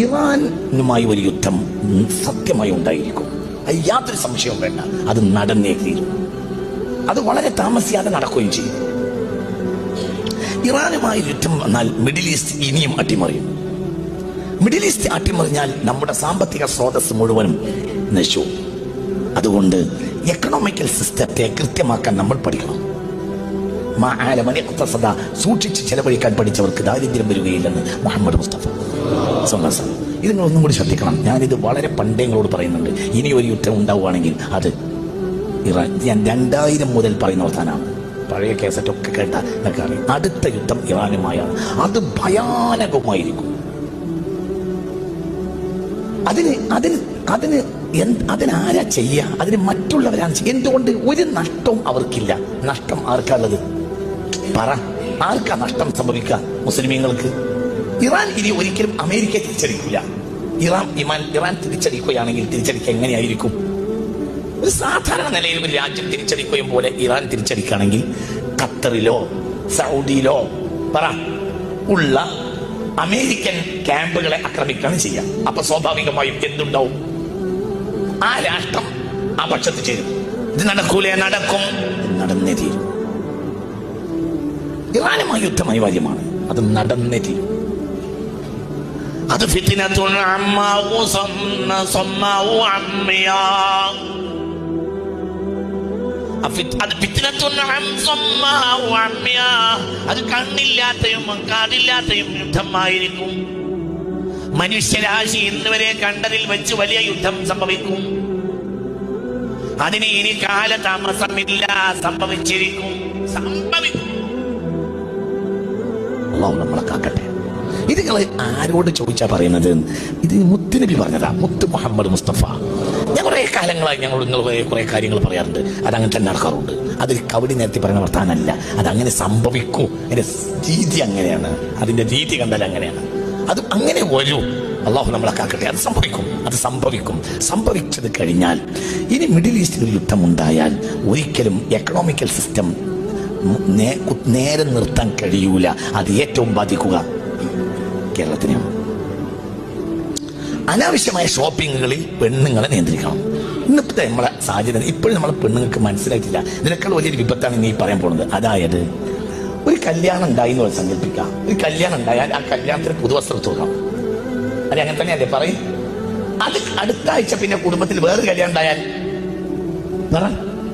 ഇറാനുമായി ഒരു യുദ്ധം സത്യമായി ഉണ്ടായിരിക്കും, അത് യാതൊരു സംശയവും വേണ്ട. അത് നടന്നേ തീരും. അത് വളരെ താമസിയാതെ നടക്കുകയും ചെയ്യും. ഇറാനുമായി യുദ്ധം വന്നാൽ മിഡിൽ ഈസ്റ്റ് ഇനിയും അട്ടിമറിയും. മിഡിൽ ഈസ്റ്റ് അട്ടിമറിഞ്ഞാൽ നമ്മുടെ സാമ്പത്തിക സ്രോതസ് മുഴുവനും നശിച്ചു. അതുകൊണ്ട് എക്കണോമിക്കൽ സിസ്റ്റത്തെ കൃത്യമാക്കാൻ നമ്മൾ പഠിക്കണം. സൂക്ഷിച്ച് ചെലവഴിക്കാൻ പഠിച്ചവർക്ക് ദാരിദ്ര്യം വരികയില്ലെന്ന് മുഹമ്മദ് മുസ്തഫ. ഇത് ഒന്നും കൂടി ശ്രദ്ധിക്കണം. ഞാനിത് വളരെ പണ്ടേങ്ങളോട് പറയുന്നുണ്ട്. ഇനി ഒരു യുദ്ധം ഉണ്ടാവുകയാണെങ്കിൽ അത് ഇറാൻ. ഞാൻ 2000 മുതൽ പറയുന്ന വർത്താനാണ്. പഴയ കേസറ്റൊക്കെ കേട്ട എന്നൊക്കെ അറിയാം. അടുത്ത യുദ്ധം ഇറാനുമായാണ്. അത് ഭയാനകമായിരിക്കും. അതിനാരാ ചെയ്യുക? അതിന് മറ്റുള്ളവരാണ് ചെയ്യുക. എന്തുകൊണ്ട്? ഒരു നഷ്ടവും അവർക്കില്ല. നഷ്ടം ആർക്കാണുള്ളത്? പറ, ആർക്കാ നഷ്ടം സംഭവിക്കുക? മുസ്ലിമീങ്ങൾക്ക്. ഇറാൻ ഇനി ഒരിക്കലും അമേരിക്കയെ തിരിച്ചടിക്കില്ല. ഇറാൻ തിരിച്ചടിക്കുകയാണെങ്കിൽ തിരിച്ചടിക്കുക എങ്ങനെയായിരിക്കും? ഒരു സാധാരണ നിലയിൽ ഒരു രാജ്യം തിരിച്ചടിക്കുകയും പോലെ ഇറാൻ തിരിച്ചടിക്കുകയാണെങ്കിൽ ഖത്തറിലോ സൗദിയിലോ പറ ഉള്ള അമേരിക്കൻ ക്യാമ്പുകളെ ആക്രമിക്കുകയാണ് ചെയ്യുക. അപ്പൊ സ്വാഭാവികമായും എന്തുണ്ടാവും? ആ രാഷ്ട്രം ആ പക്ഷത്ത് ചേരും. ഇത് നടക്കൂലേ? നടക്കും. നടന്നേ തീരും. ഇറാനുമായി യുദ്ധം അനിവാര്യമാണ്. അത് നടന്നേ തീരും. അത് അത് കണ്ണില്ലാത്തയും കാതില്ലാത്തയും യുദ്ധമായിരിക്കും. മനുഷ്യരാശി ഇന്നുവരെ കണ്ടതിൽ വെച്ച് വലിയ യുദ്ധം സംഭവിക്കും. അതിന് ഇനി കാലതാമസമില്ല. സംഭവിച്ചിരിക്കും. അല്ലാഹു നമ്മളെ കാക്കട്ടെ. ഇത് നിങ്ങൾ ആരോട് ചോദിച്ചാ പറയുന്നത്? ഇത് മുത്തുനബി പറഞ്ഞതാ, മുത്ത് മുഹമ്മദ് മുസ്തഫ. ഞാൻ കുറെ കാലങ്ങളായി നിങ്ങൾ കുറെ കാര്യങ്ങൾ പറയാറുണ്ട്. അതങ്ങനെ തന്നെ നടക്കാറുണ്ട്. അതിൽ കവടി നേരത്തെ പറയുന്ന വർത്താനല്ല. അതങ്ങനെ സംഭവിക്കൂ. അതിന്റെ രീതി അങ്ങനെയാണ്. അതിന്റെ രീതി കണ്ടാൽ അങ്ങനെയാണ്. അത് അങ്ങനെ വരൂ. അള്ളാഹു നമ്മളെ കാക്കട്ടെ. അത് സംഭവിക്കും. അത് സംഭവിക്കും. സംഭവിച്ചത് കഴിഞ്ഞാൽ ഇനി മിഡിൽ ഈസ്റ്റിൽ ഒരു യുദ്ധം ഉണ്ടായാൽ ഒരിക്കലും എക്കണോമിക്കൽ സിസ്റ്റം നേരെ നിർത്താൻ കഴിയൂല. അത് ഏറ്റവും ബാധിക്കുക കേരളത്തിനെയാണ്. അനാവശ്യമായ ഷോപ്പിങ്ങുകളിൽ പെണ്ണുങ്ങളെ നിയന്ത്രിക്കണം. ഇന്നത്തെ നമ്മളെ സാഹചര്യം ഇപ്പോഴും നമ്മളെ പെണ്ണുങ്ങൾക്ക് മനസ്സിലായിട്ടില്ല. ഇതിനേക്കാൾ വലിയൊരു വിപത്താണ് ഇനി പറയാൻ പോകുന്നത്. അതായത് ഒരു കല്യാണം ഉണ്ടായി എന്ന് സങ്കല്പിക്കാം. ഒരു കല്യാണം ഉണ്ടായാൽ ആ കല്യാണത്തിന് പുതുവസ്ത്രം തൂക്കണം. അത് അങ്ങനെ തന്നെയല്ലേ പറയും? അത് അടുത്ത ആഴ്ച പിന്നെ കുടുംബത്തിൽ വേറൊരു കല്യാണം ഉണ്ടായാൽ പറ